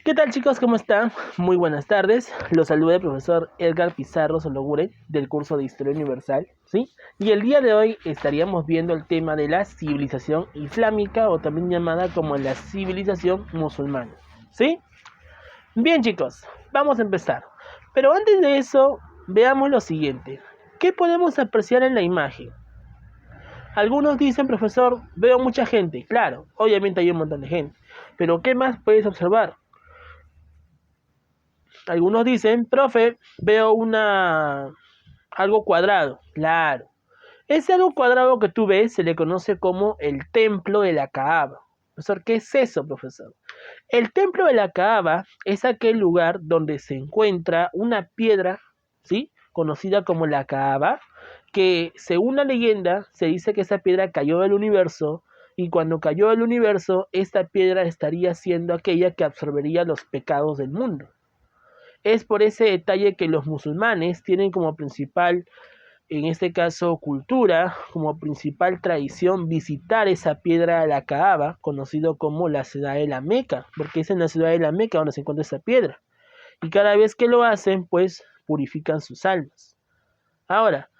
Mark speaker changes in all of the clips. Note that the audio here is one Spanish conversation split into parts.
Speaker 1: ¿Qué tal, chicos? ¿Cómo están? Muy buenas tardes. Los saluda el profesor Edgar Pizarro Sologuren del curso de Historia Universal, ¿sí? Y el día de hoy estaríamos viendo el tema de la civilización islámica o también llamada como la civilización musulmana, ¿sí? Bien, chicos, vamos a empezar. Pero antes de eso, veamos lo siguiente. ¿Qué podemos apreciar en la imagen? Algunos dicen, profesor, veo mucha gente. Claro, obviamente hay un montón de gente. Pero ¿qué más puedes observar? Algunos dicen, profe, veo algo cuadrado. Claro. Ese algo cuadrado que tú ves se le conoce como el templo de la Kaaba. Profesor, ¿qué es eso, profesor? El templo de la Kaaba es aquel lugar donde se encuentra una piedra, ¿sí? Conocida como la Kaaba, que según la leyenda se dice que esa piedra cayó del universo y cuando cayó del universo, esta piedra estaría siendo aquella que absorbería los pecados del mundo. Es por ese detalle que los musulmanes tienen como principal, en este caso, cultura, como principal tradición visitar esa piedra de la Kaaba, conocido como la ciudad de la Meca, porque es en la ciudad de la Meca donde se encuentra esa piedra. Y cada vez que lo hacen, pues purifican sus almas. Ahora,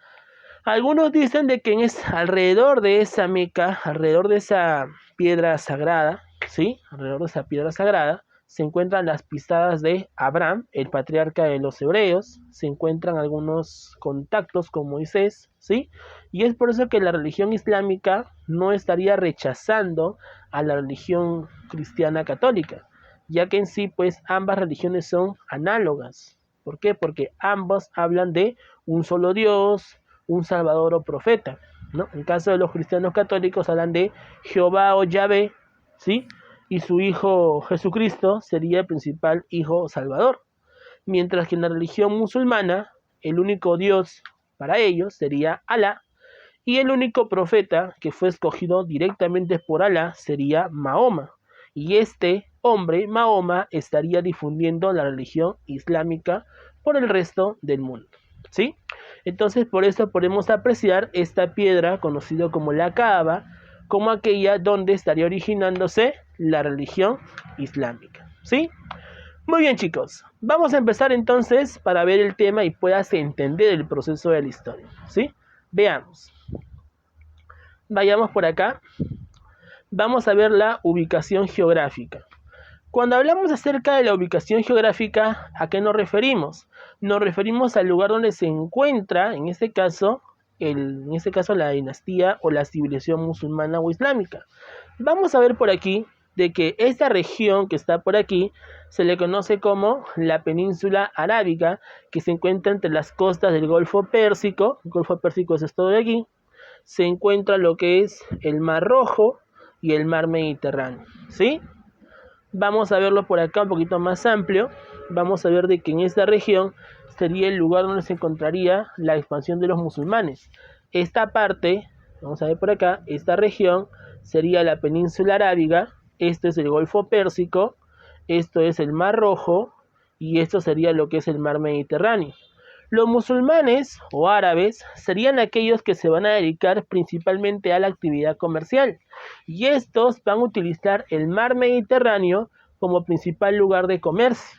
Speaker 1: algunos dicen de que alrededor de esa Meca, alrededor de esa piedra sagrada, ¿sí? Alrededor de esa piedra sagrada, se encuentran las pisadas de Abraham, el patriarca de los hebreos, se encuentran algunos contactos con Moisés, ¿sí? Y es por eso que la religión islámica no estaría rechazando a la religión cristiana católica, ya que en sí, pues, ambas religiones son análogas. ¿Por qué? Porque ambos hablan de un solo Dios, un salvador o profeta, ¿no? En caso de los cristianos católicos hablan de Jehová o Yahvé, ¿sí? Y su hijo Jesucristo sería el principal hijo salvador. Mientras que en la religión musulmana, el único Dios para ellos sería Alá, y el único profeta que fue escogido directamente por Alá sería Mahoma. Y este hombre, Mahoma, estaría difundiendo la religión islámica por el resto del mundo, ¿sí? Entonces, por eso podemos apreciar esta piedra, conocida como la Kaaba, como aquella donde estaría originándose la religión islámica, ¿sí? Muy bien, chicos, vamos a empezar entonces para ver el tema y puedas entender el proceso de la historia, ¿sí? Veamos. Vayamos por acá. Vamos a ver la ubicación geográfica. Cuando hablamos acerca de la ubicación geográfica, ¿a qué nos referimos? Nos referimos al lugar donde se encuentra, en este caso, la dinastía o la civilización musulmana o islámica. Vamos a ver por aquí de que esta región que está por aquí se le conoce como la península arábiga, que se encuentra entre las costas del Golfo Pérsico. El Golfo Pérsico es esto de aquí. Se encuentra lo que es el Mar Rojo y el Mar Mediterráneo, ¿sí? Vamos a verlo por acá un poquito más amplio. Vamos a ver de que en esta región sería el lugar donde se encontraría la expansión de los musulmanes. Esta parte, vamos a ver por acá, esta región sería la península arábiga, esto es el Golfo Pérsico, esto es el Mar Rojo y esto sería lo que es el Mar Mediterráneo. Los musulmanes o árabes serían aquellos que se van a dedicar principalmente a la actividad comercial y estos van a utilizar el mar Mediterráneo como principal lugar de comercio.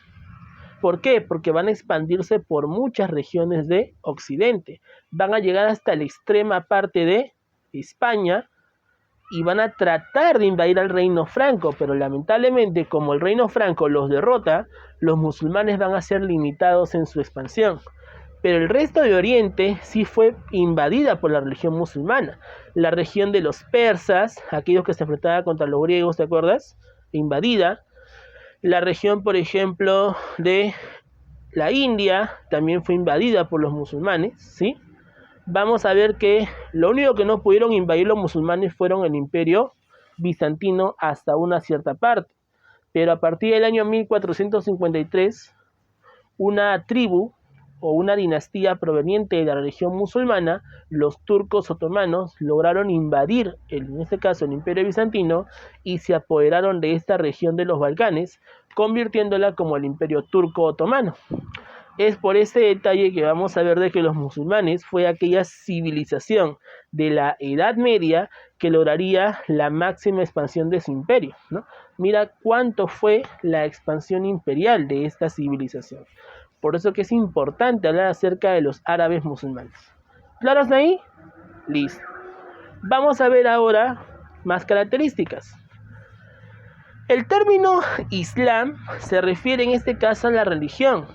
Speaker 1: ¿Por qué? Porque van a expandirse por muchas regiones de Occidente, van a llegar hasta la extrema parte de España y van a tratar de invadir al reino franco, pero lamentablemente como el reino franco los derrota, los musulmanes van a ser limitados en su expansión. Pero el resto de Oriente sí fue invadida por la religión musulmana. La región de los persas, aquellos que se enfrentaban contra los griegos, ¿te acuerdas? Invadida. La región, por ejemplo, de la India también fue invadida por los musulmanes, ¿sí? Vamos a ver que lo único que no pudieron invadir los musulmanes fueron el imperio bizantino hasta una cierta parte. Pero a partir del año 1453, una tribu o una dinastía proveniente de la religión musulmana, los turcos otomanos, lograron invadir, en este caso el imperio bizantino, y se apoderaron de esta región de los Balcanes, convirtiéndola como el imperio turco otomano. Es por ese detalle que vamos a ver de que los musulmanes fue aquella civilización de la Edad Media que lograría la máxima expansión de su imperio, ¿no? Mira cuánto fue la expansión imperial de esta civilización. Por eso que es importante hablar acerca de los árabes musulmanes. ¿Claros de ahí? Listo. Vamos a ver ahora más características. El término Islam se refiere en este caso a la religión,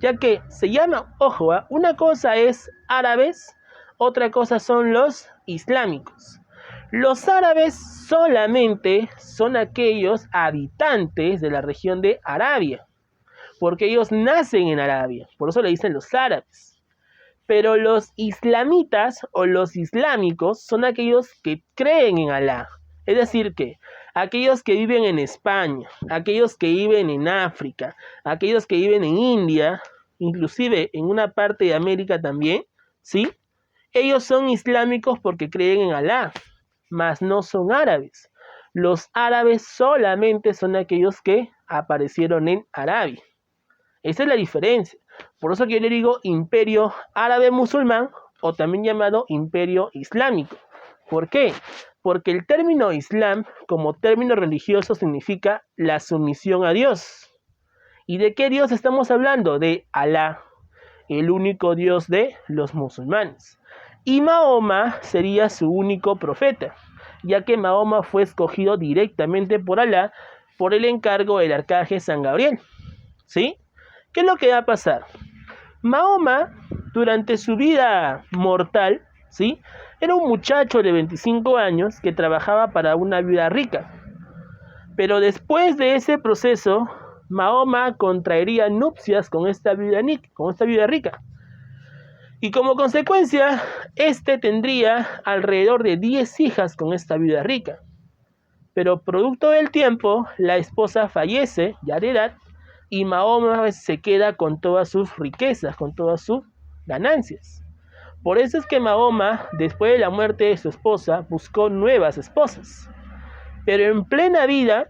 Speaker 1: ya que se llama, ojo, una cosa es árabes, otra cosa son los islámicos. Los árabes solamente son aquellos habitantes de la región de Arabia, porque ellos nacen en Arabia, por eso le dicen los árabes. Pero los islamitas o los islámicos son aquellos que creen en Alá, es decir que aquellos que viven en España, aquellos que viven en África, aquellos que viven en India, inclusive en una parte de América también, ¿sí? Ellos son islámicos porque creen en Alá, mas no son árabes. Los árabes solamente son aquellos que aparecieron en Arabia. Esa es la diferencia. Por eso que yo le digo imperio árabe musulmán o también llamado imperio islámico. ¿Por qué? Porque el término Islam como término religioso significa la sumisión a Dios. ¿Y de qué Dios estamos hablando? De Alá, el único Dios de los musulmanes. Y Mahoma sería su único profeta, ya que Mahoma fue escogido directamente por Alá por el encargo del arcángel San Gabriel. ¿Sí? ¿Qué es lo que va a pasar? Mahoma, durante su vida mortal, ¿sí? Era un muchacho de 25 años que trabajaba para una viuda rica. Pero después de ese proceso, Mahoma contraería nupcias con esta viuda rica. Y como consecuencia, tendría alrededor de 10 hijas con esta viuda rica. Pero producto del tiempo, la esposa fallece, ya de edad, y Mahoma se queda con todas sus riquezas, con todas sus ganancias. Por eso es que Mahoma, después de la muerte de su esposa, buscó nuevas esposas. Pero en plena vida,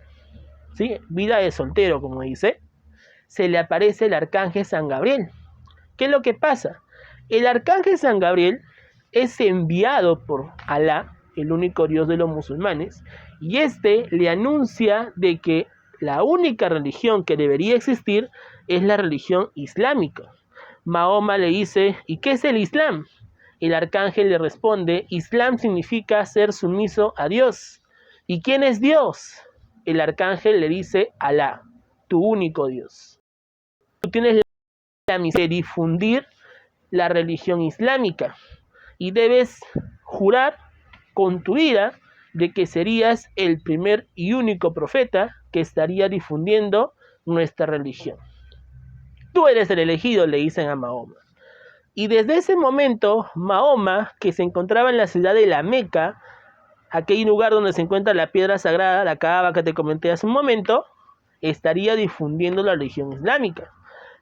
Speaker 1: ¿sí? Vida de soltero, como dice, se le aparece el arcángel San Gabriel. ¿Qué es lo que pasa? El arcángel San Gabriel es enviado por Alá, el único Dios de los musulmanes, y le anuncia de que la única religión que debería existir es la religión islámica. Mahoma le dice, ¿y qué es el Islam? El arcángel le responde, Islam significa ser sumiso a Dios. ¿Y quién es Dios? El arcángel le dice, Alá, tu único Dios. Tú tienes la misión de difundir la religión islámica y debes jurar con tu vida de que serías el primer y único profeta que estaría difundiendo nuestra religión. Tú eres el elegido, le dicen a Mahoma. Y desde ese momento, Mahoma, que se encontraba en la ciudad de la Meca, aquel lugar donde se encuentra la piedra sagrada, la Kaaba que te comenté hace un momento, estaría difundiendo la religión islámica.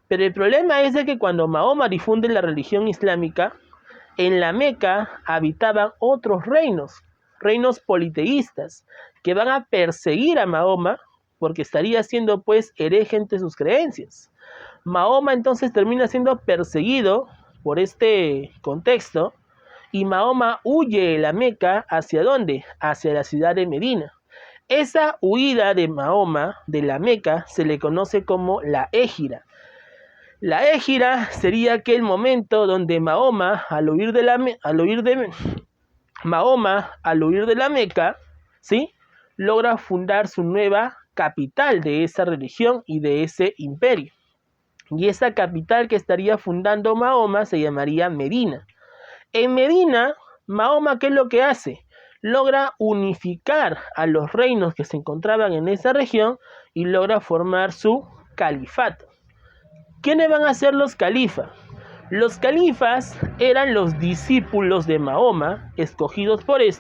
Speaker 1: Pero el problema es de que cuando Mahoma difunde la religión islámica, en la Meca habitaban otros reinos politeístas, que van a perseguir a Mahoma porque estaría siendo pues hereje entre sus creencias. Mahoma entonces termina siendo perseguido por este contexto y Mahoma huye de la Meca. ¿Hacia dónde? Hacia la ciudad de Medina. Esa huida de Mahoma de la Meca se le conoce como la Hégira. La Hégira sería aquel momento donde Mahoma, al huir de la Meca, ¿sí? Logra fundar su nueva capital de esa religión y de ese imperio. Y esa capital que estaría fundando Mahoma se llamaría Medina. En Medina, Mahoma, ¿qué es lo que hace? Logra unificar a los reinos que se encontraban en esa región y logra formar su califato. ¿Quiénes van a ser los califas? Los califas eran los discípulos de Mahoma, escogidos por y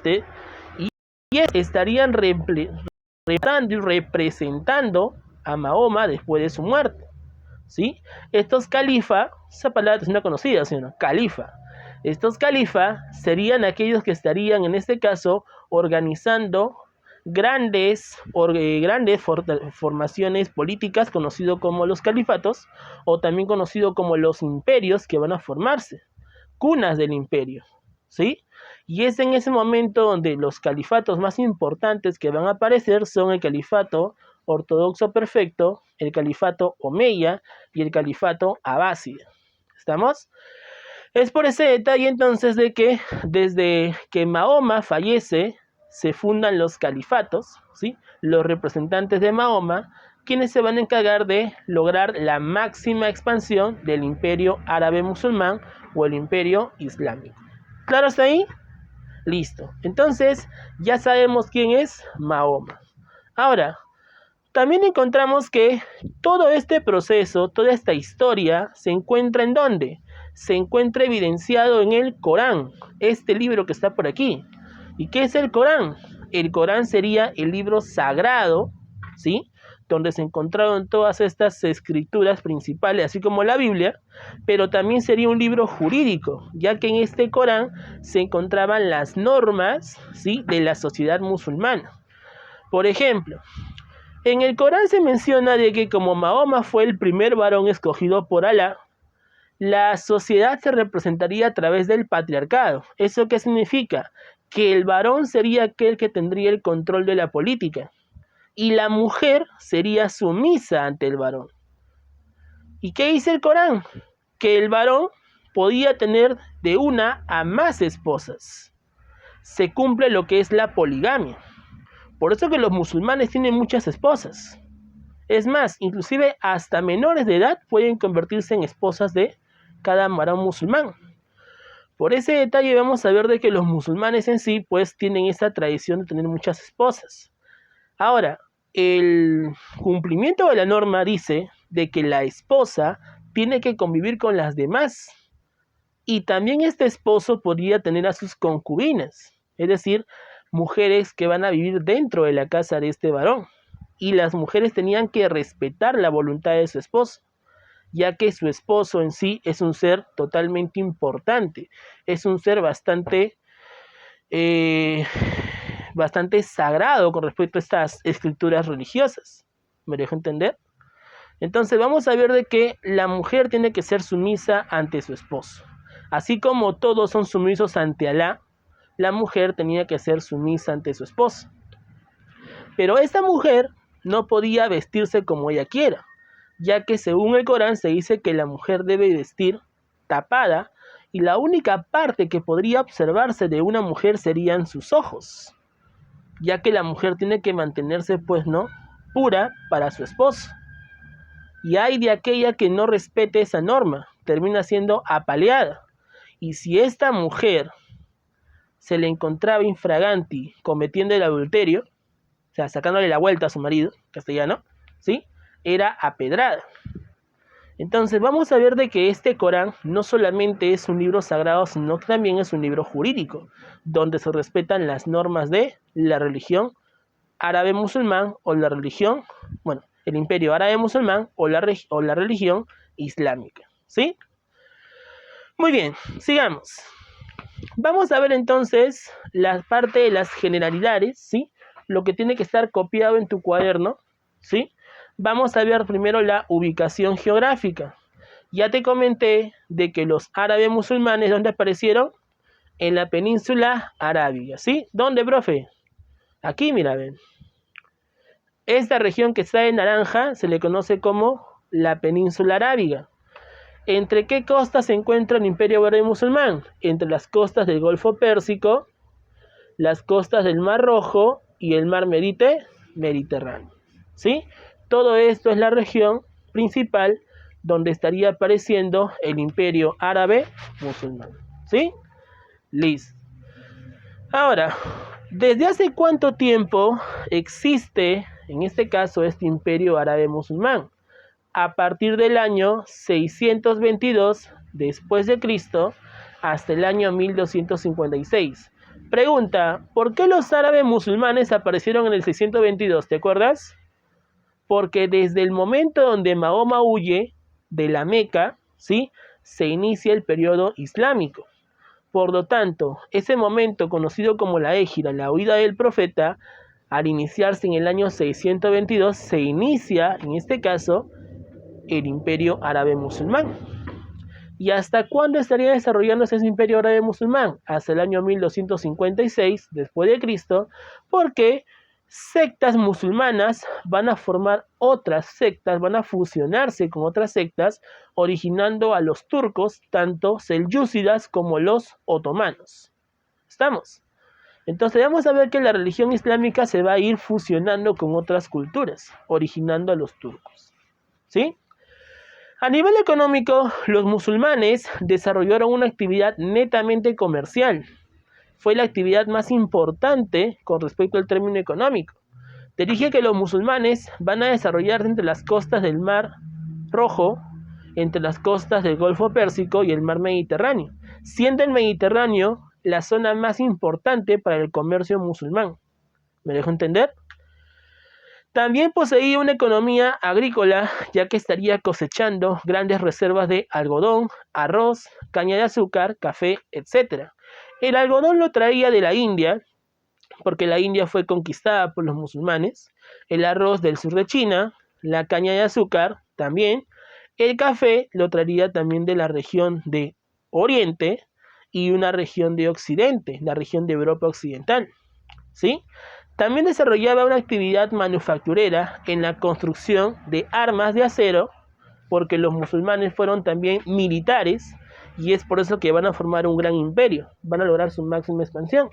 Speaker 1: estarían representando a Mahoma después de su muerte. ¿Sí? Estos califas, esa palabra es una conocida, ¿sí? Califa. Estos califas serían aquellos que estarían, en este caso, organizando grandes formaciones políticas, conocido como los califatos, o también conocido como los imperios que van a formarse, cunas del imperio, ¿sí? Y es en ese momento donde los califatos más importantes que van a aparecer son el califato ortodoxo perfecto, el califato omeya y el califato abásida. ¿Estamos? Es por ese detalle entonces de que desde que Mahoma fallece, se fundan los califatos, ¿sí? Los representantes de Mahoma, quienes se van a encargar de lograr la máxima expansión del imperio árabe musulmán o el imperio islámico. ¿Claro hasta ahí? Listo. Entonces, ya sabemos quién es Mahoma. Ahora, también encontramos que todo este proceso, toda esta historia, se encuentra ¿en dónde? Se encuentra evidenciado en el Corán, este libro que está por aquí. ¿Y qué es el Corán? El Corán sería el libro sagrado, ¿sí? Donde se encontraron todas estas escrituras principales, así como la Biblia, pero también sería un libro jurídico, ya que en este Corán se encontraban las normas, ¿sí? De la sociedad musulmana. Por ejemplo, en el Corán se menciona de que como Mahoma fue el primer varón escogido por Alá, la sociedad se representaría a través del patriarcado. ¿Eso qué significa? Que el varón sería aquel que tendría el control de la política y la mujer sería sumisa ante el varón. ¿Y qué dice el Corán? Que el varón podía tener de una a más esposas. Se cumple lo que es la poligamia. Por eso que los musulmanes tienen muchas esposas. Es más, inclusive hasta menores de edad pueden convertirse en esposas de cada varón musulmán. Por ese detalle vamos a ver de que los musulmanes en sí pues tienen esta tradición de tener muchas esposas. Ahora, el cumplimiento de la norma dice de que la esposa tiene que convivir con las demás y también este esposo podría tener a sus concubinas, es decir, mujeres que van a vivir dentro de la casa de este varón, y las mujeres tenían que respetar la voluntad de su esposo, ya que su esposo en sí es un ser totalmente importante, es un ser bastante sagrado con respecto a estas escrituras religiosas. ¿Me dejo entender? Entonces vamos a ver de que la mujer tiene que ser sumisa ante su esposo. Así como todos son sumisos ante Alá, la mujer tenía que ser sumisa ante su esposo. Pero esta mujer no podía vestirse como ella quiera, ya que según el Corán se dice que la mujer debe vestir tapada y la única parte que podría observarse de una mujer serían sus ojos, ya que la mujer tiene que mantenerse pues no pura para su esposo. Y hay de aquella que no respete esa norma, termina siendo apaleada. Y si esta mujer se le encontraba infraganti cometiendo el adulterio, o sea, sacándole la vuelta a su marido, castellano, ¿sí? Era apedrada. Entonces vamos a ver de que este Corán no solamente es un libro sagrado, sino que también es un libro jurídico, donde se respetan las normas de la religión árabe musulmán o la religión, bueno, el imperio árabe musulmán o la religión islámica, ¿sí? Muy bien, sigamos. Vamos a ver entonces la parte de las generalidades, ¿sí? Lo que tiene que estar copiado en tu cuaderno, ¿sí? Vamos a ver primero la ubicación geográfica. Ya te comenté de que los árabes musulmanes, ¿dónde aparecieron? En la península arábiga, ¿sí? ¿Dónde, profe? Aquí, mira, ven. Esta región que está en naranja se le conoce como la península arábiga. ¿Entre qué costas se encuentra el imperio árabe musulmán? Entre las costas del Golfo Pérsico, las costas del Mar Rojo y el Mar Mediterráneo, ¿sí? Todo esto es la región principal donde estaría apareciendo el imperio árabe musulmán, ¿sí? Listo. Ahora, ¿desde hace cuánto tiempo existe, en este caso, este imperio árabe musulmán? A partir del año 622 después de Cristo hasta el año 1256. Pregunta, ¿por qué los árabes musulmanes aparecieron en el 622? ¿Te acuerdas? Porque desde el momento donde Mahoma huye de la Meca, ¿sí? Se inicia el periodo islámico. Por lo tanto, ese momento conocido como la Hégira, la huida del profeta, al iniciarse en el año 622, se inicia, en este caso, el imperio árabe musulmán. ¿Y hasta cuándo estaría desarrollándose ese imperio árabe musulmán? Hasta el año 1256 después de Cristo, porque sectas musulmanas van a formar otras sectas, van a fusionarse con otras sectas, originando a los turcos, tanto selyúcidas como los otomanos. ¿Estamos? Entonces vamos a ver que la religión islámica se va a ir fusionando con otras culturas, originando a los turcos. ¿Sí? A nivel económico, los musulmanes desarrollaron una actividad netamente comercial. Fue la actividad más importante con respecto al término económico. Te dije que los musulmanes van a desarrollarse entre las costas del Mar Rojo, entre las costas del Golfo Pérsico y el Mar Mediterráneo, siendo el Mediterráneo la zona más importante para el comercio musulmán. ¿Me dejo entender? También poseía una economía agrícola, ya que estaría cosechando grandes reservas de algodón, arroz, caña de azúcar, café, etc. El algodón lo traía de la India, porque la India fue conquistada por los musulmanes, el arroz del sur de China, la caña de azúcar también, el café lo traería también de la región de Oriente y una región de Occidente, la región de Europa Occidental, ¿sí? También desarrollaba una actividad manufacturera en la construcción de armas de acero, porque los musulmanes fueron también militares, y es por eso que van a formar un gran imperio, van a lograr su máxima expansión.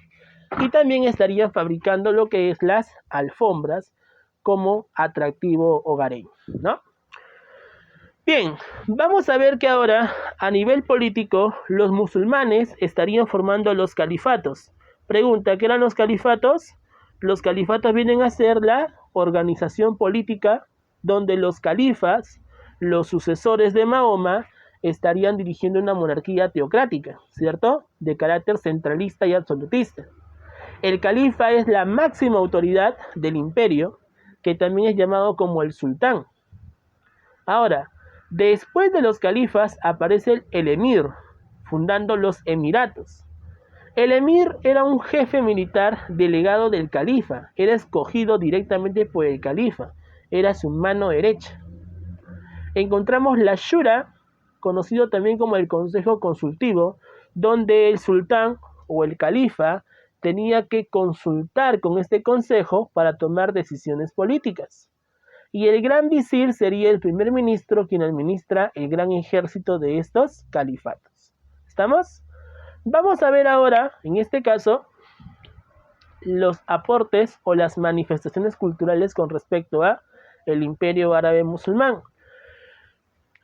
Speaker 1: Y también estarían fabricando lo que es las alfombras como atractivo hogareño, ¿no? Bien, vamos a ver que ahora, a nivel político, los musulmanes estarían formando los califatos. Pregunta, ¿qué eran los califatos? Los califatos vienen a ser la organización política donde los califas, los sucesores de Mahoma, estarían dirigiendo una monarquía teocrática, ¿cierto? De carácter centralista y absolutista. El califa es la máxima autoridad del imperio, que también es llamado como el sultán. Ahora, después de los califas aparece el emir, fundando los emiratos. El emir era un jefe militar delegado del califa, era escogido directamente por el califa, era su mano derecha. Encontramos la shura, conocido también como el consejo consultivo, donde el sultán o el califa tenía que consultar con este consejo para tomar decisiones políticas. Y el gran visir sería el primer ministro quien administra el gran ejército de estos califatos. ¿Estamos? Vamos a ver ahora, en este caso, los aportes o las manifestaciones culturales con respecto a el imperio árabe musulmán.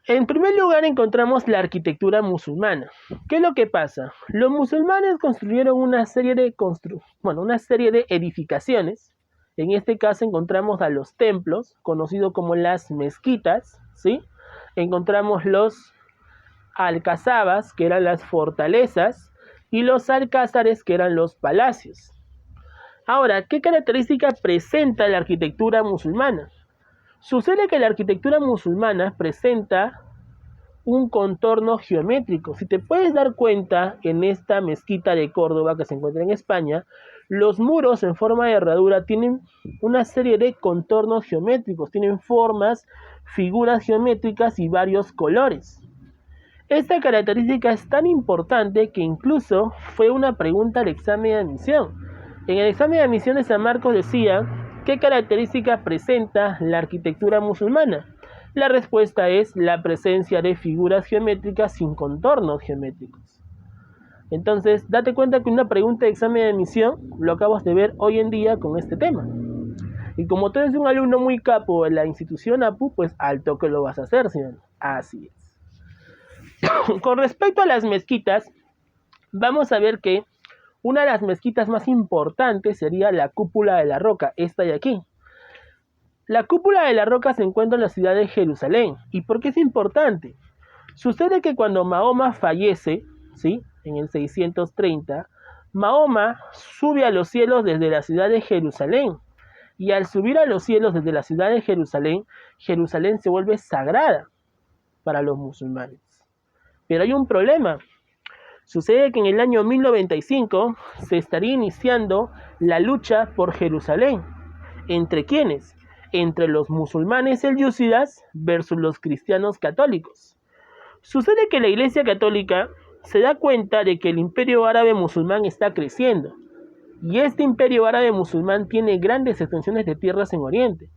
Speaker 1: En primer lugar encontramos la arquitectura musulmana. ¿Qué es lo que pasa? Los musulmanes construyeron una serie de edificaciones. En este caso encontramos a los templos, conocidos como las mezquitas, ¿sí? Encontramos los alcazabas, que eran las fortalezas, y los alcázares, que eran los palacios. Ahora, ¿qué características presenta la arquitectura musulmana? Sucede que la arquitectura musulmana presenta un contorno geométrico. Si te puedes dar cuenta, en esta mezquita de Córdoba que se encuentra en España, los muros en forma de herradura tienen una serie de contornos geométricos, tienen formas, figuras geométricas y varios colores. Esta característica es tan importante que incluso fue una pregunta al examen de admisión. En el examen de admisión de San Marcos decía, ¿qué características presenta la arquitectura musulmana? La respuesta es la presencia de figuras geométricas sin contornos geométricos. Entonces, date cuenta que una pregunta de examen de admisión lo acabas de ver hoy en día con este tema. Y como tú eres un alumno muy capo en la institución APU, pues al toque lo vas a hacer, señor. Así es. Con respecto a las mezquitas, vamos a ver que una de las mezquitas más importantes sería la Cúpula de la Roca, esta de aquí. La Cúpula de la Roca se encuentra en la ciudad de Jerusalén. ¿Y por qué es importante? Sucede que cuando Mahoma fallece, ¿sí?, en el 630, Mahoma sube a los cielos desde la ciudad de Jerusalén. Y al subir a los cielos desde la ciudad de Jerusalén, Jerusalén se vuelve sagrada para los musulmanes. Pero hay un problema. Sucede que en el año 1095 se estaría iniciando la lucha por Jerusalén. ¿Entre quiénes? Entre los musulmanes selyúcidas versus los cristianos católicos. Sucede que la Iglesia Católica se da cuenta de que el imperio árabe musulmán está creciendo. Y este imperio árabe musulmán tiene grandes extensiones de tierras en Oriente.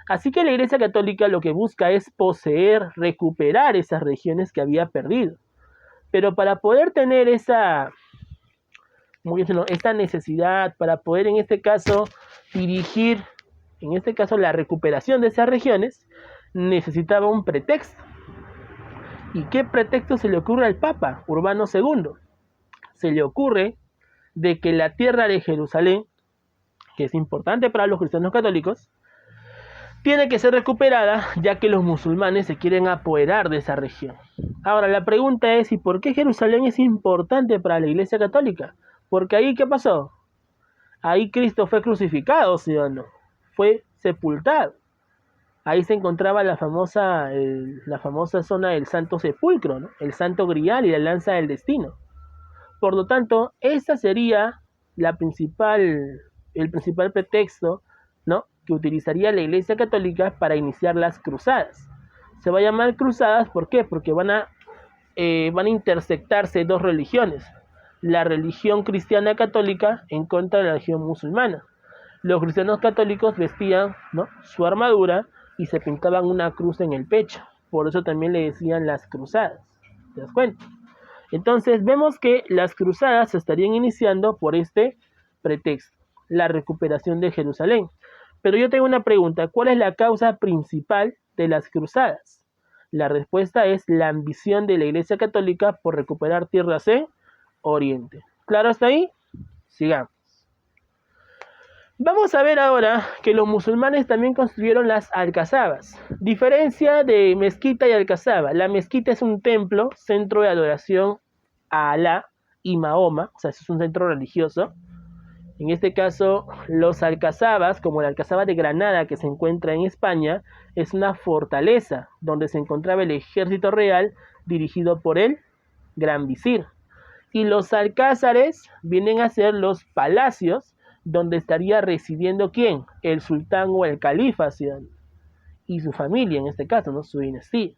Speaker 1: Así que la Iglesia Católica lo que busca es poseer, recuperar esas regiones que había perdido. Pero para poder tener esta necesidad, para poder en este caso dirigir, en este caso la recuperación de esas regiones, necesitaba un pretexto. ¿Y qué pretexto se le ocurre al Papa Urbano II? Se le ocurre de que la tierra de Jerusalén, que es importante para los cristianos católicos, tiene que ser recuperada ya que los musulmanes se quieren apoderar de esa región. Ahora la pregunta es, ¿y por qué Jerusalén es importante para la Iglesia Católica? Porque ahí, ¿qué pasó? Ahí Cristo fue crucificado, ¿sí o no? Fue sepultado. Ahí se encontraba la famosa zona del Santo Sepulcro, ¿no? El Santo Grial y la Lanza del Destino. Por lo tanto, esa sería el principal pretexto, ¿no?, que utilizaría la Iglesia Católica para iniciar las cruzadas. Se va a llamar cruzadas, ¿por qué? Porque van a intersectarse dos religiones. La religión cristiana católica en contra de la religión musulmana. Los cristianos católicos vestían, ¿no?, su armadura y se pintaban una cruz en el pecho. Por eso también le decían las cruzadas. ¿Te das cuenta? Entonces vemos que las cruzadas se estarían iniciando por este pretexto, la recuperación de Jerusalén. Pero yo tengo una pregunta, ¿cuál es la causa principal de las cruzadas? La respuesta es la ambición de la Iglesia Católica por recuperar tierras en Oriente. ¿Claro hasta ahí? Sigamos. Vamos a ver ahora que los musulmanes también construyeron las alcazabas. Diferencia de mezquita y alcazaba. La mezquita es un templo, centro de adoración a Alá y Mahoma, o sea, es un centro religioso. En este caso, los alcazabas, como la alcazaba de Granada que se encuentra en España, es una fortaleza donde se encontraba el ejército real dirigido por el gran visir. Y los alcázares vienen a ser los palacios donde estaría residiendo ¿quién? El sultán o el califa, ¿sí?, y su familia, en este caso, ¿no?, su dinastía.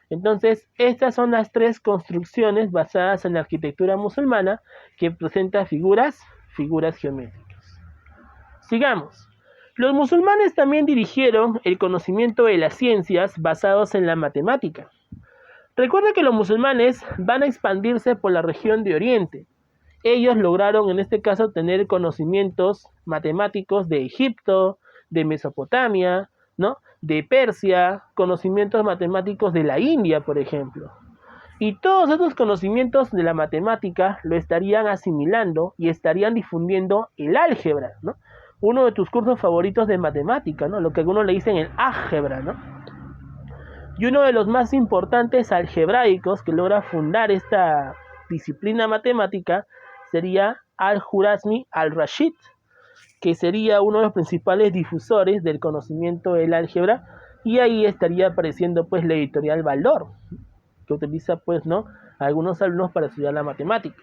Speaker 1: Entonces, estas son las tres construcciones basadas en la arquitectura musulmana que presenta figuras geométricas. Sigamos. Los musulmanes también dirigieron el conocimiento de las ciencias basados en la matemática. Recuerda que los musulmanes van a expandirse por la región de Oriente. Ellos lograron en este caso tener conocimientos matemáticos de Egipto, de Mesopotamia, ¿no?, de Persia, conocimientos matemáticos de la India, por ejemplo. Y todos estos conocimientos de la matemática lo estarían asimilando y estarían difundiendo el álgebra, ¿no? Uno de tus cursos favoritos de matemática, ¿no? Lo que algunos le dicen el álgebra, ¿no? Y uno de los más importantes algebraicos que logra fundar esta disciplina matemática sería Al-Khwarizmi al-Rashid, que sería uno de los principales difusores del conocimiento del álgebra, y ahí estaría apareciendo pues la editorial Valor, que utiliza pues, ¿no?, a algunos alumnos para estudiar la matemática.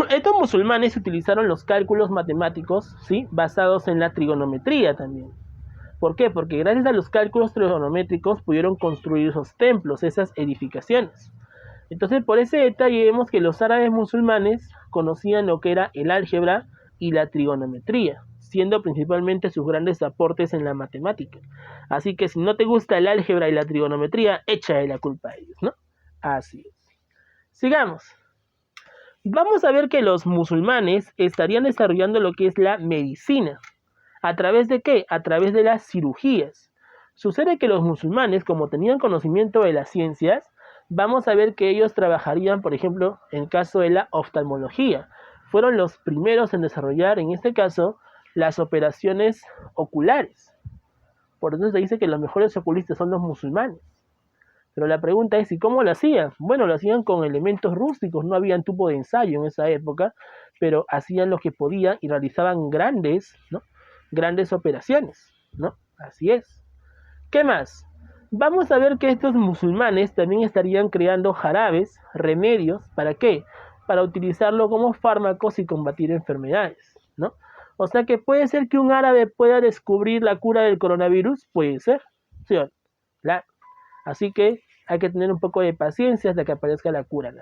Speaker 1: Estos musulmanes utilizaron los cálculos matemáticos, ¿sí?, basados en la trigonometría también. ¿Por qué? Porque gracias a los cálculos trigonométricos pudieron construir esos templos, esas edificaciones. Entonces, por ese detalle vemos que los árabes musulmanes conocían lo que era el álgebra y la trigonometría, siendo principalmente sus grandes aportes en la matemática. Así que si no te gusta el álgebra y la trigonometría, échale la culpa a ellos, ¿no? Así es. Sigamos. Vamos a ver que los musulmanes estarían desarrollando lo que es la medicina. ¿A través de qué? A través de las cirugías. Sucede que los musulmanes, como tenían conocimiento de las ciencias, vamos a ver que ellos trabajarían, por ejemplo, en caso de la oftalmología. Fueron los primeros en desarrollar, en este caso, las operaciones oculares. Por eso se dice que los mejores oculistas son los musulmanes. Pero la pregunta es, ¿y cómo lo hacían? Bueno, lo hacían con elementos rústicos, no había tubo de ensayo en esa época, pero hacían lo que podían y realizaban grandes operaciones, ¿no? Así es. ¿Qué más? Vamos a ver que estos musulmanes también estarían creando jarabes, remedios, ¿para qué? Para utilizarlo como fármacos y combatir enfermedades, ¿no? O sea que puede ser que un árabe pueda descubrir la cura del coronavirus, puede ser, ¿sí o no? Claro. Así que hay que tener un poco de paciencia hasta que aparezca la cura.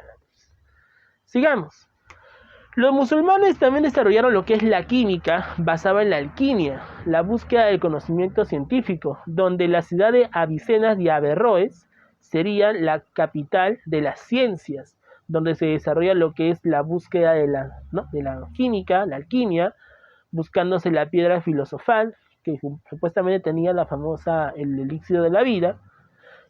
Speaker 1: Sigamos. Los musulmanes también desarrollaron lo que es la química, basada en la alquimia, la búsqueda del conocimiento científico, donde la ciudad de Avicennas y Averroes sería la capital de las ciencias, donde se desarrolla lo que es la búsqueda de la química, la alquimia, buscándose la piedra filosofal, que supuestamente tenía el elixir de la vida.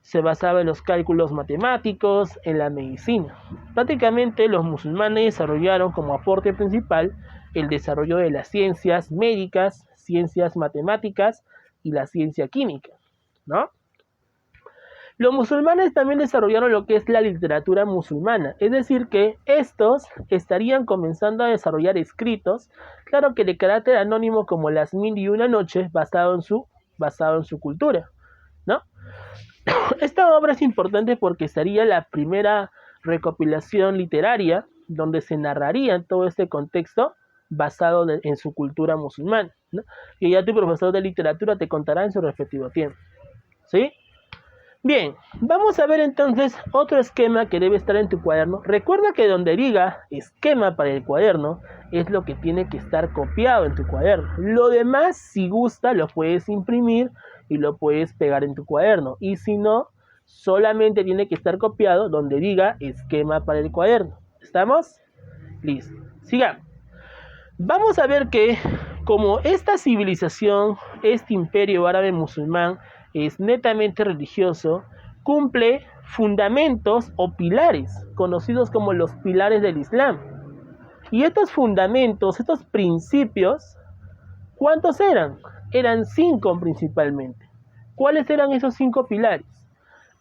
Speaker 1: Se basaba en los cálculos matemáticos, en la medicina. Prácticamente los musulmanes desarrollaron como aporte principal el desarrollo de las ciencias médicas, ciencias matemáticas y la ciencia química, ¿no? Los musulmanes también desarrollaron lo que es la literatura musulmana, es decir que estos estarían comenzando a desarrollar escritos, claro que de carácter anónimo como las 1001 noches, basado en su cultura, ¿no? Esta obra es importante porque sería la primera recopilación literaria donde se narraría todo este contexto basado en su cultura musulmana, ¿no? Y ya tu profesor de literatura te contará en su respectivo tiempo, ¿sí? Bien, vamos a ver entonces otro esquema que debe estar en tu cuaderno. Recuerda que donde diga esquema para el cuaderno es lo que tiene que estar copiado en tu cuaderno. Lo demás, si gusta, lo puedes imprimir y lo puedes pegar en tu cuaderno. Y si no, solamente tiene que estar copiado donde diga esquema para el cuaderno. ¿Estamos? Listo. Sigamos. Vamos a ver que como esta civilización, este imperio árabe musulmán, es netamente religioso, cumple fundamentos o pilares, conocidos como los pilares del Islam. Y estos fundamentos, estos principios, ¿cuántos eran? Eran 5 principalmente. ¿Cuáles eran esos 5 pilares?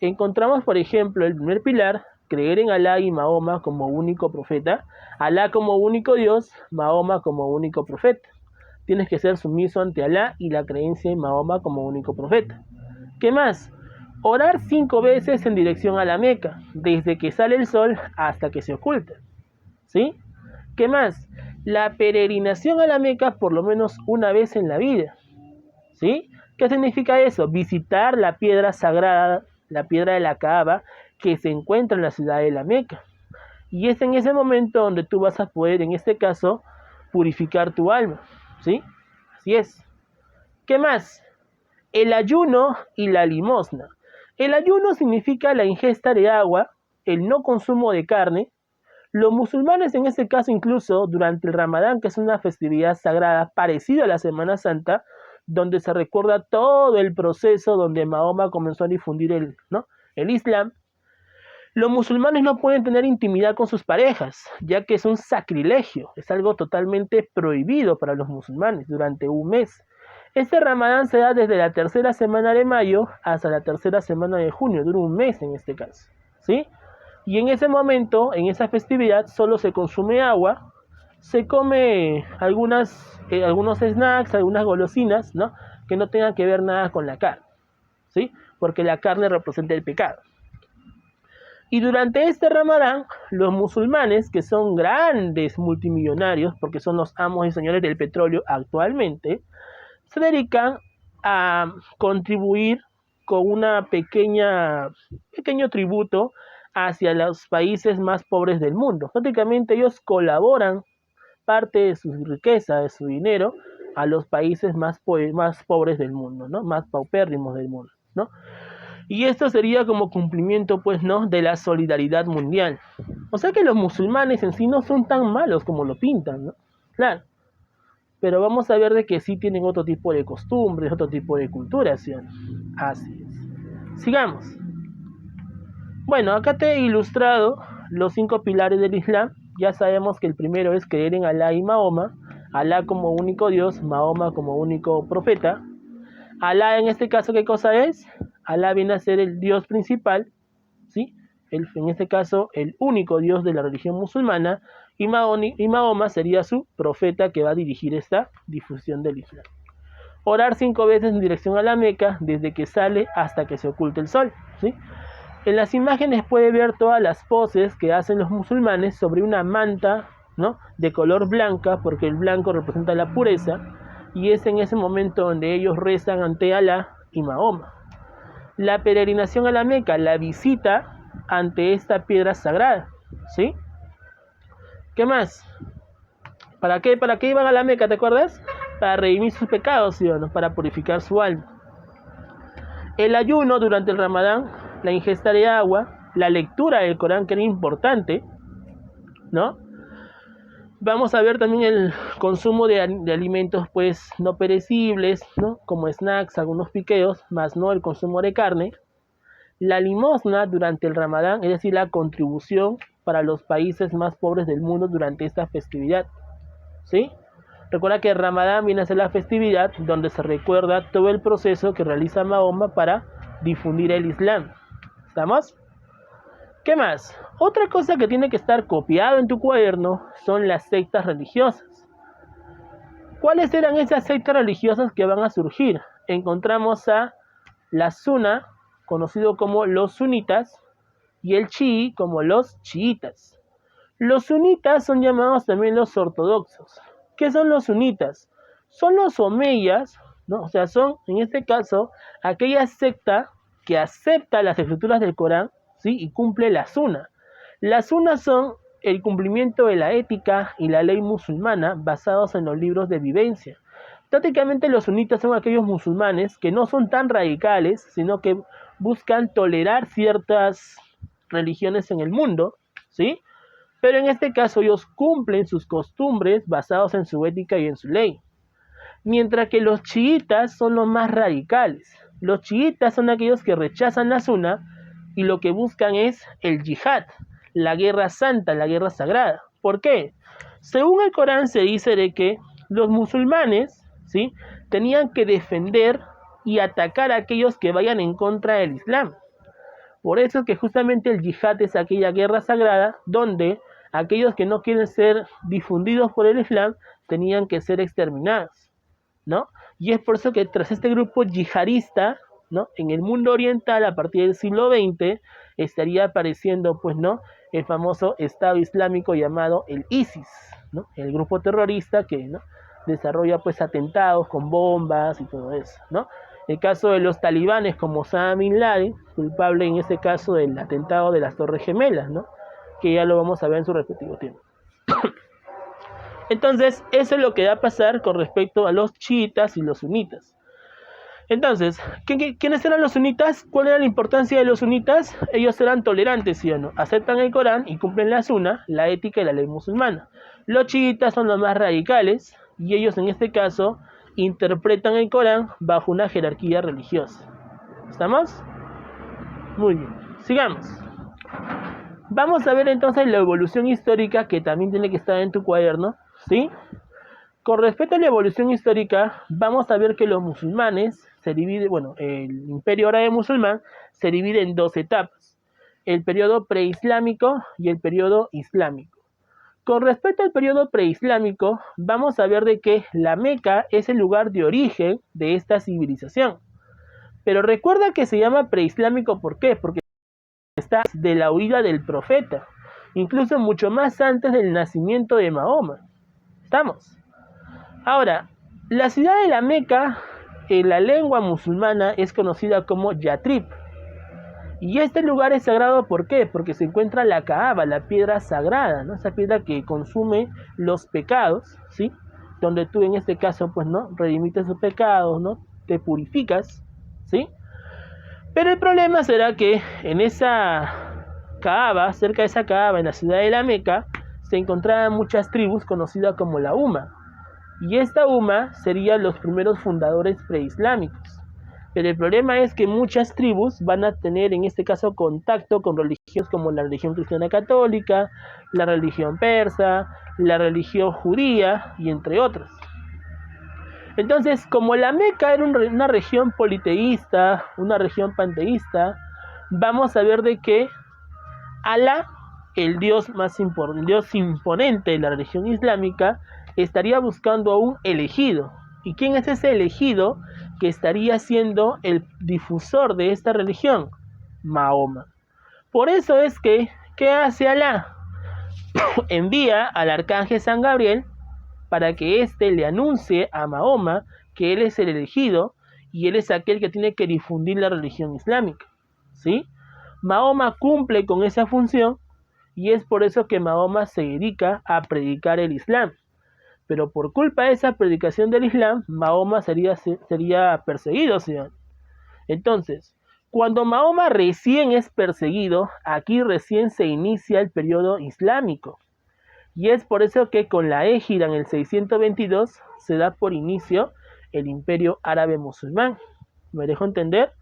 Speaker 1: Encontramos, por ejemplo, el primer pilar, creer en Alá y Mahoma como único profeta, Alá como único Dios, Mahoma como único profeta. Tienes que ser sumiso ante Alá y la creencia en Mahoma como único profeta. ¿Qué más? Orar 5 veces en dirección a la Meca, desde que sale el sol hasta que se oculta. ¿Sí? ¿Qué más? La peregrinación a la Meca por lo menos una vez en la vida. ¿Sí? ¿Qué significa eso? Visitar la piedra sagrada, la piedra de la Kaaba, que se encuentra en la ciudad de la Meca. Y es en ese momento donde tú vas a poder, en este caso, purificar tu alma. ¿Sí? Así es. ¿Qué más? El ayuno y la limosna. El ayuno significa la ingesta de agua, el no consumo de carne. Los musulmanes en este caso incluso durante el Ramadán, que es una festividad sagrada parecida a la Semana Santa, donde se recuerda todo el proceso donde Mahoma comenzó a difundir el Islam, los musulmanes no pueden tener intimidad con sus parejas, ya que es un sacrilegio, es algo totalmente prohibido para los musulmanes durante un mes. Este Ramadán se da desde la 3ª semana de mayo hasta la 3ª semana de junio, dura un mes en este caso, ¿sí? Y en ese momento, en esa festividad, solo se consume agua, se come algunos snacks, algunas golosinas, ¿no? Que no tengan que ver nada con la carne, ¿sí? Porque la carne representa el pecado. Y durante este Ramadán, los musulmanes, que son grandes multimillonarios, porque son los amos y señores del petróleo actualmente, se dedican a contribuir con una pequeño tributo hacia los países más pobres del mundo. Prácticamente ellos colaboran parte de su riqueza, de su dinero, a los países más pobres del mundo, ¿no? Más paupérrimos del mundo, ¿no? Y esto sería como cumplimiento, pues, ¿no? De la solidaridad mundial. O sea que los musulmanes en sí no son tan malos como lo pintan, ¿no? Claro. Pero vamos a ver de que sí tienen otro tipo de costumbres, otro tipo de cultura, ¿sí? Así es. Sigamos. Bueno, acá te he ilustrado los 5 pilares del Islam. Ya sabemos que el primero es creer en Alá y Mahoma. Alá como único Dios, Mahoma como único profeta. Alá en este caso, ¿qué cosa es? Alá viene a ser el Dios principal, ¿sí? En este caso, el único Dios de la religión musulmana. Y Mahoma sería su profeta que va a dirigir esta difusión del Islam. Orar 5 veces en dirección a la Meca, desde que sale hasta que se oculte el sol, ¿sí? En las imágenes puede ver todas las poses que hacen los musulmanes sobre una manta, ¿no? De color blanca, porque el blanco representa la pureza, y es en ese momento donde ellos rezan ante Alá y Mahoma. La peregrinación a la Meca, la visita ante esta piedra sagrada, ¿sí? ¿Qué más? ¿Para qué? ¿Para qué iban a la Meca, te acuerdas? Para redimir sus pecados, ¿sí o no? Para purificar su alma. El ayuno durante el Ramadán, la ingesta de agua, la lectura del Corán, que era importante, ¿no? Vamos a ver también el consumo de alimentos pues no perecibles, ¿no? Como snacks, algunos piqueos, más no el consumo de carne. La limosna durante el Ramadán, es decir, la contribución para los países más pobres del mundo durante esta festividad, ¿sí? Recuerda que el Ramadán viene a ser la festividad donde se recuerda todo el proceso que realiza Mahoma para difundir el Islam. ¿Estamos? ¿Qué más? Otra cosa que tiene que estar copiado en tu cuaderno son las sectas religiosas. ¿Cuáles eran esas sectas religiosas que van a surgir? Encontramos a la Sunna, conocido como los sunitas, y el chií como los chiitas. Los sunitas son llamados también los ortodoxos. ¿Qué son los sunitas? Son los omeyas, ¿no? O sea, son, en este caso, aquella secta que acepta las escrituras del Corán, ¿sí? Y cumple la Sunna. Las Sunnas son el cumplimiento de la ética y la ley musulmana basados en los libros de vivencia. Prácticamente los sunitas son aquellos musulmanes que no son tan radicales, sino que buscan tolerar ciertas religiones en el mundo, ¿sí? Pero en este caso ellos cumplen sus costumbres basados en su ética y en su ley. Mientras que los chiitas son los más radicales. Los chiitas son aquellos que rechazan la Sunna y lo que buscan es el yihad, la guerra santa, la guerra sagrada. ¿Por qué? Según el Corán se dice de que los musulmanes, ¿sí?, tenían que defender y atacar a aquellos que vayan en contra del Islam. Por eso es que justamente el yihad es aquella guerra sagrada donde aquellos que no quieren ser difundidos por el Islam tenían que ser exterminados, ¿no? Y es por eso que tras este grupo yihadista, ¿no?, en el mundo oriental a partir del siglo XX estaría apareciendo, pues, ¿no?, el famoso Estado Islámico llamado el ISIS, ¿no?, el grupo terrorista que, ¿no?, desarrolla pues atentados con bombas y todo eso, ¿no? El caso de los talibanes como Osama Bin Laden, culpable en este caso del atentado de las Torres Gemelas, ¿no?, que ya lo vamos a ver en su respectivo tiempo. Entonces, eso es lo que va a pasar con respecto a los chiitas y los sunitas. Entonces, ¿quiénes eran los sunitas? ¿Cuál era la importancia de los sunitas? Ellos eran tolerantes, ¿sí o no? Aceptan el Corán y cumplen la Sunna, la ética y la ley musulmana. Los chiitas son los más radicales y ellos en este caso interpretan el Corán bajo una jerarquía religiosa. ¿Estamos? Muy bien, sigamos. Vamos a ver entonces la evolución histórica que también tiene que estar en tu cuaderno, ¿sí? Con respecto a la evolución histórica, vamos a ver que los musulmanes se dividen, bueno, el imperio árabe musulmán se divide en dos etapas, el periodo preislámico y el periodo islámico. Con respecto al periodo preislámico, vamos a ver de que la Meca es el lugar de origen de esta civilización. Pero recuerda que se llama preislámico, ¿por qué? Porque está de la huida del profeta, incluso mucho más antes del nacimiento de Mahoma. ¿Estamos? Ahora, la ciudad de la Meca, en la lengua musulmana, es conocida como Yatrib. Y este lugar es sagrado, ¿por qué? Porque se encuentra la Kaaba, la piedra sagrada, ¿no? Esa piedra que consume los pecados, ¿sí? Donde tú en este caso, pues, ¿no?, redimites tus pecados, ¿no?, te purificas, ¿sí? Pero el problema será que en esa Kaaba, cerca de esa Kaaba, en la ciudad de la Meca, se encontraban muchas tribus conocidas como la Umma. Y esta Umma serían los primeros fundadores preislámicos. Pero el problema es que muchas tribus van a tener en este caso contacto con religiones como la religión cristiana católica, la religión persa, la religión judía y entre otras. Entonces, como la Meca era una región politeísta, una región panteísta, vamos a ver de que Alá, el dios más importante, el dios imponente de la religión islámica, estaría buscando a un elegido. ¿Y quién es ese elegido que estaría siendo el difusor de esta religión? Mahoma. Por eso es que, ¿qué hace Alá? Envía al arcángel San Gabriel para que éste le anuncie a Mahoma que él es el elegido y él es aquel que tiene que difundir la religión islámica, ¿sí? Mahoma cumple con esa función y es por eso que Mahoma se dedica a predicar el Islam. Pero por culpa de esa predicación del Islam, Mahoma sería perseguido, señor. Entonces, cuando Mahoma recién es perseguido, aquí recién se inicia el periodo islámico. Y es por eso que con la égida en el 622 se da por inicio el imperio árabe musulmán. ¿Me dejo entender?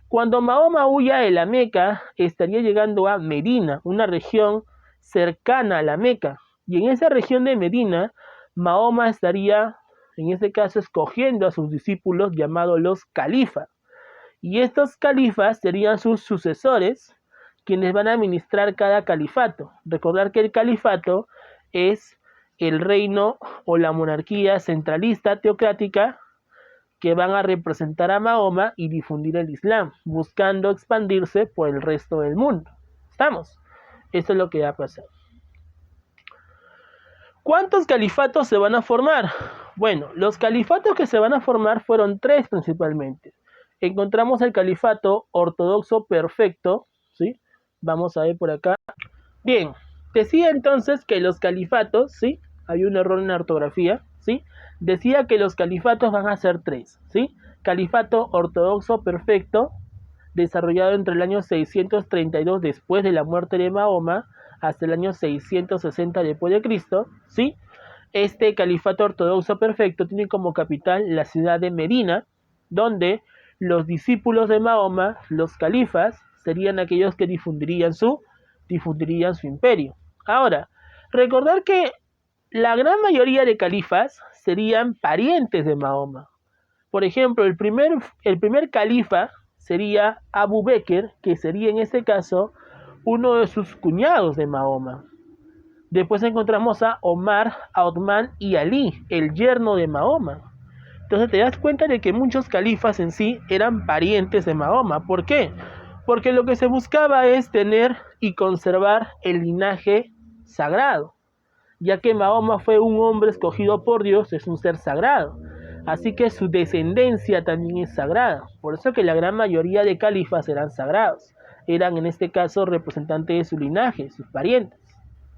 Speaker 1: Cuando Mahoma huya de la Meca, estaría llegando a Medina, una región cercana a la Meca. Y en esa región de Medina, Mahoma estaría, en este caso, escogiendo a sus discípulos llamados los califas. Y estos califas serían sus sucesores, quienes van a administrar cada califato. Recordar que el califato es el reino o la monarquía centralista teocrática que van a representar a Mahoma y difundir el Islam, buscando expandirse por el resto del mundo. ¿Estamos? Eso es lo que va a pasar. ¿Cuántos califatos se van a formar? Bueno, los califatos que se van a formar fueron 3 principalmente. Encontramos el califato ortodoxo perfecto, ¿sí? Vamos a ver por acá. Bien, decía entonces que los califatos, ¿sí? Hay un error en la ortografía, ¿sí? Decía que los califatos van a ser 3, ¿sí? Califato ortodoxo perfecto, desarrollado entre el año 632 después de la muerte de Mahoma hasta el año 660 después de Cristo, ¿sí? Este califato ortodoxo perfecto tiene como capital la ciudad de Medina, donde los discípulos de Mahoma, los califas, serían aquellos que difundirían su imperio. Ahora, recordar que la gran mayoría de califas serían parientes de Mahoma. Por ejemplo, el primer califa sería Abu Bekr, que sería en este caso uno de sus cuñados de Mahoma. Después encontramos a Omar, a Othman y Ali, el yerno de Mahoma. Entonces te das cuenta de que muchos califas en sí eran parientes de Mahoma. ¿Por qué? Porque lo que se buscaba es tener y conservar el linaje sagrado, ya que Mahoma fue un hombre escogido por Dios, es un ser sagrado. Así que su descendencia también es sagrada. Por eso que la gran mayoría de califas eran sagrados. Eran en este caso representantes de su linaje, sus parientes.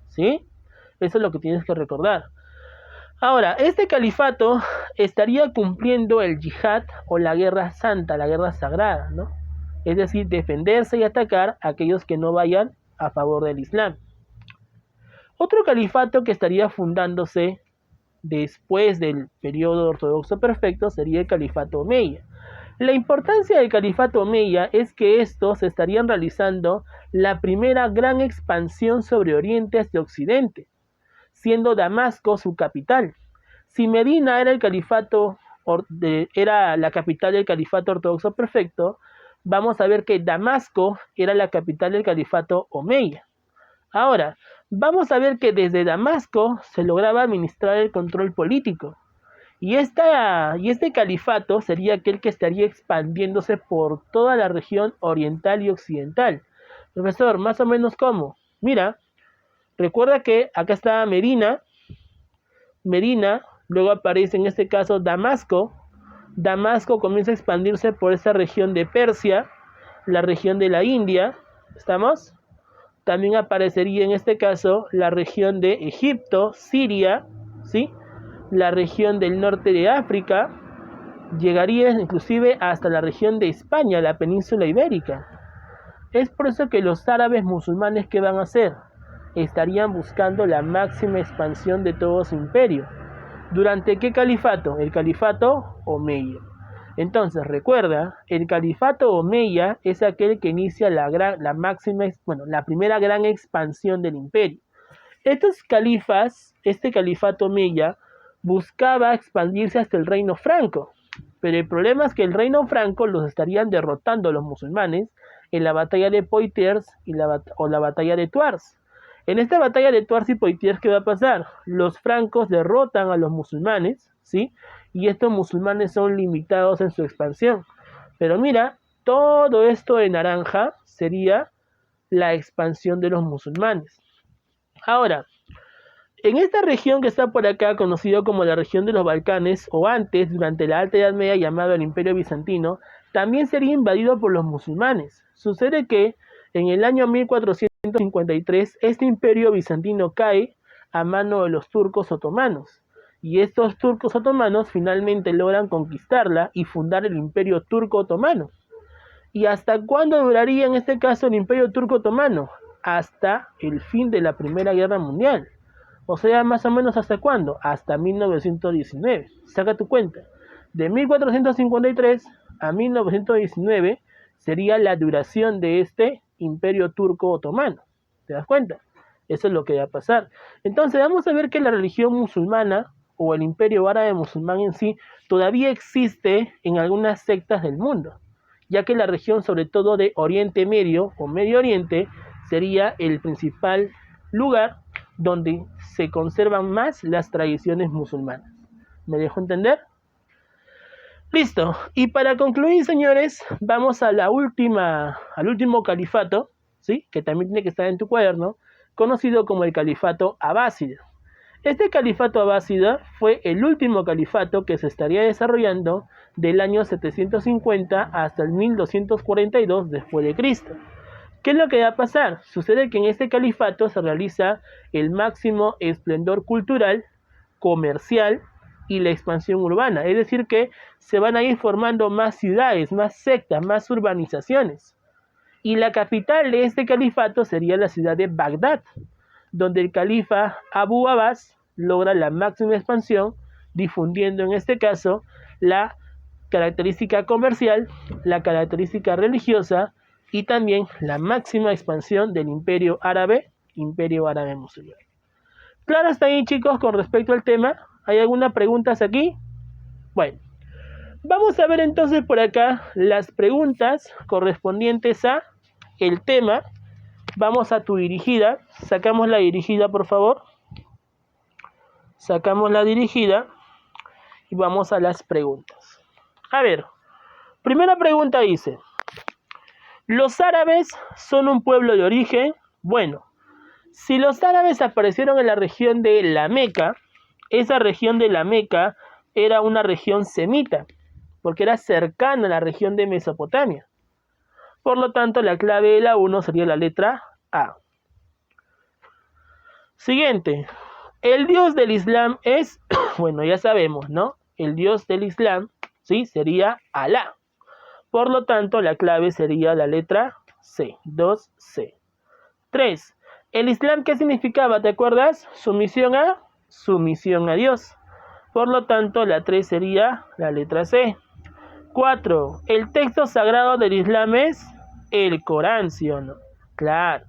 Speaker 1: ¿Sí? Eso es lo que tienes que recordar. Ahora, este califato estaría cumpliendo el yihad o la guerra santa, la guerra sagrada, ¿no? Es decir, defenderse y atacar a aquellos que no vayan a favor del Islam. Otro califato que estaría fundándose después del periodo ortodoxo perfecto sería el califato omeya. La importancia del califato omeya es que estos estarían realizando la primera gran expansión sobre Oriente hacia Occidente, siendo Damasco su capital. Si Medina era era la capital del califato ortodoxo perfecto, vamos a ver que Damasco era la capital del califato omeya. Ahora, vamos a ver que desde Damasco se lograba administrar el control político. Y este califato sería aquel que estaría expandiéndose por toda la región oriental y occidental. Profesor, más o menos ¿cómo? Mira, recuerda que acá está Medina, luego aparece en este caso Damasco. Damasco comienza a expandirse por esta región de Persia, la región de la India, ¿estamos? También aparecería en este caso la región de Egipto, Siria, ¿sí? La región del norte de África, llegaría inclusive hasta la región de España, la península ibérica. Es por eso que los árabes musulmanes, ¿qué van a hacer? Estarían buscando la máxima expansión de todo su imperio. ¿Durante qué califato? El califato omeya. Entonces, recuerda, el califato omeya es aquel que inicia la primera gran expansión del imperio. Estos califas, este califato omeya, buscaba expandirse hasta el reino franco, pero el problema es que el reino franco los estarían derrotando los musulmanes en la batalla de Poitiers o la batalla de Tours. En esta batalla de Tours y Poitiers, ¿qué va a pasar? Los francos derrotan a los musulmanes, ¿sí? Y estos musulmanes son limitados en su expansión. Pero mira, todo esto de naranja sería la expansión de los musulmanes. Ahora, en esta región que está por acá, conocido como la región de los Balcanes, o antes, durante la Alta Edad Media, llamado el Imperio Bizantino, también sería invadido por los musulmanes. Sucede que en el año 1453, este imperio bizantino cae a mano de los turcos otomanos. Y estos turcos otomanos finalmente logran conquistarla y fundar el Imperio Turco Otomano. ¿Y hasta cuándo duraría en este caso el Imperio Turco Otomano? Hasta el fin de la Primera Guerra Mundial. O sea, más o menos ¿hasta cuándo? Hasta 1919. Saca tu cuenta. De 1453 a 1919 sería la duración de este Imperio Turco Otomano. ¿Te das cuenta? Eso es lo que va a pasar. Entonces vamos a ver que la religión musulmana o el Imperio Árabe Musulmán en sí todavía existe en algunas sectas del mundo, ya que la región sobre todo de Oriente Medio o Medio Oriente sería el principal lugar donde se conservan más las tradiciones musulmanas. ¿Me dejo entender? Listo. Y para concluir, señores, vamos a al último califato, ¿sí? Que también tiene que estar en tu cuaderno, conocido como el califato abásida. Este califato abásida fue el último califato que se estaría desarrollando del año 750 hasta el 1242 después de Cristo. ¿Qué es lo que va a pasar? Sucede que en este califato se realiza el máximo esplendor cultural, comercial y la expansión urbana. Es decir que se van a ir formando más ciudades, más sectas, más urbanizaciones. Y la capital de este califato sería la ciudad de Bagdad, donde el califa Abu Abbas logra la máxima expansión, difundiendo en este caso la característica comercial, la característica religiosa y también la máxima expansión del Imperio Árabe Musulmán. Claro está ahí, chicos, con respecto al tema. ¿Hay algunas preguntas aquí? Bueno, vamos a ver entonces por acá las preguntas correspondientes a el tema. Vamos a tu dirigida. Sacamos la dirigida, por favor. Sacamos la dirigida y vamos a las preguntas. A ver, primera pregunta dice: ¿los árabes son un pueblo de origen? Bueno, si los árabes aparecieron en la región de la Meca, esa región de la Meca era una región semita, porque era cercana a la región de Mesopotamia. Por lo tanto, la clave de la 1 sería la letra A. Siguiente. El dios del Islam es, bueno, ya sabemos, ¿no? El dios del Islam, ¿sí? Sería Alá. Por lo tanto, la clave sería la letra C. 2C. 3. ¿El Islam qué significaba? ¿Te acuerdas? Sumisión a Dios. Por lo tanto, la 3 sería la letra C. 4. ¿El texto sagrado del Islam es el Corán, sí o no? Claro.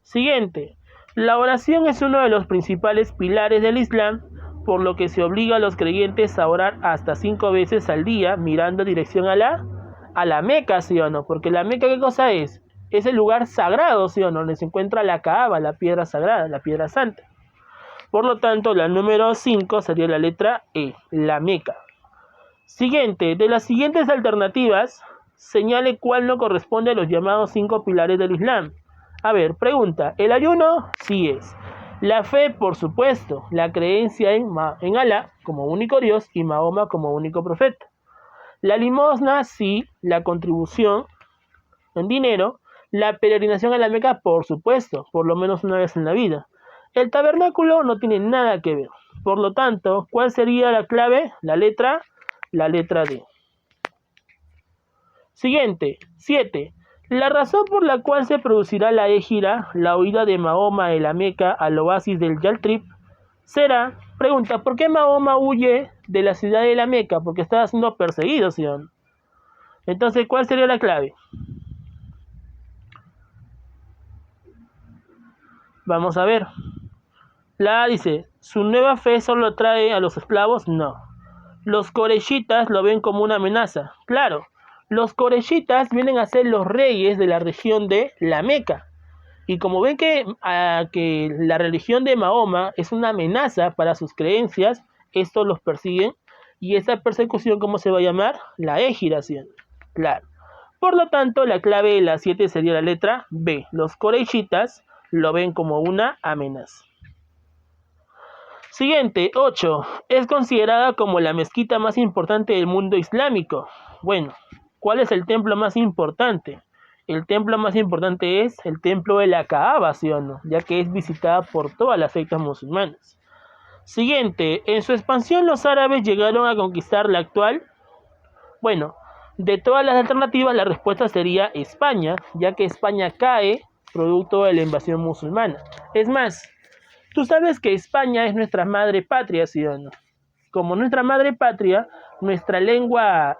Speaker 1: Siguiente. La oración es uno de los principales pilares del Islam, por lo que se obliga a los creyentes a orar hasta 5 veces al día, mirando dirección a la Meca, ¿sí o no? Porque la Meca, ¿qué cosa es? Es el lugar sagrado, ¿sí o no? Donde se encuentra la Kaaba, la piedra sagrada, la piedra santa. Por lo tanto, la número 5 sería la letra E, la Meca. Siguiente, de las siguientes alternativas, señale cuál no corresponde a los llamados 5 pilares del Islam. A ver, pregunta, ¿el ayuno? Sí es. La fe, por supuesto. La creencia en Alá como único Dios y Mahoma como único profeta. La limosna, sí. La contribución en dinero. La peregrinación a la Meca, por supuesto, por lo menos una vez en la vida. El tabernáculo no tiene nada que ver. Por lo tanto, ¿cuál sería la clave? La letra D. Siguiente, 7. La razón por la cual se producirá la égira, la huida de Mahoma de la Meca al oasis del Yaltrib, será, pregunta, ¿por qué Mahoma huye de la ciudad de la Meca? Porque estaba siendo perseguido, ¿sí o no? Entonces, ¿cuál sería la clave? Vamos a ver. La A dice, ¿su nueva fe solo trae a los esclavos? No. Los coreyitas lo ven como una amenaza. Claro, los coreyitas vienen a ser los reyes de la región de la Meca. Y como ven que la religión de Mahoma es una amenaza para sus creencias, estos los persiguen. Y esa persecución, ¿cómo se va a llamar? La égiración. Claro. Por lo tanto, la clave de la 7 sería la letra B. Los coreyitas lo ven como una amenaza. Siguiente, 8. Es considerada como la mezquita más importante del mundo islámico. Bueno, ¿cuál es el templo más importante? El templo más importante es el templo de la Kaaba, ¿sí o no? Ya que es visitada por todas las sectas musulmanas. Siguiente, en su expansión los árabes llegaron a conquistar la actual. Bueno, de todas las alternativas la respuesta sería España, ya que España cae producto de la invasión musulmana. Es más, tú sabes que España es nuestra madre patria, ¿sí o no? Como nuestra madre patria, nuestra lengua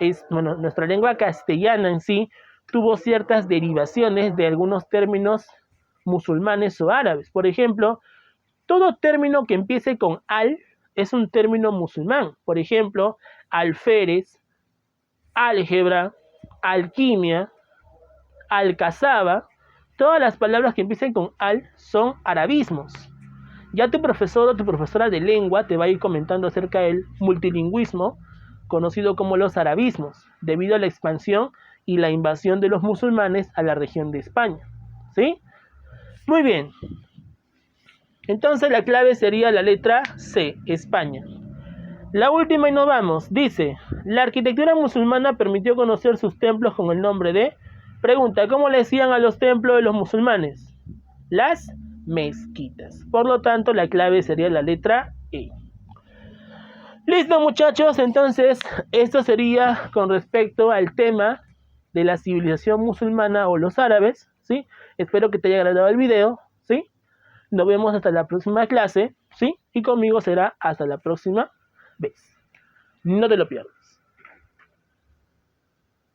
Speaker 1: castellana en sí tuvo ciertas derivaciones de algunos términos musulmanes o árabes. Por ejemplo, todo término que empiece con al es un término musulmán. Por ejemplo, alférez, álgebra, alquimia, alcazaba. Todas las palabras que empiecen con al son arabismos. Ya tu profesor o tu profesora de lengua te va a ir comentando acerca del multilingüismo, conocido como los arabismos, debido a la expansión y la invasión de los musulmanes a la región de España. ¿Sí? Muy bien. Entonces la clave sería la letra C, España. La última y nos vamos. Dice, la arquitectura musulmana permitió conocer sus templos con el nombre de... Pregunta, ¿cómo le decían a los templos de los musulmanes? Las mezquitas. Por lo tanto, la clave sería la letra E. Listo, muchachos. Entonces, esto sería con respecto al tema de la civilización musulmana o los árabes, ¿sí? Espero que te haya agradado el video, ¿sí? Nos vemos hasta la próxima clase, ¿sí? Y conmigo será hasta la próxima vez. No te lo pierdas.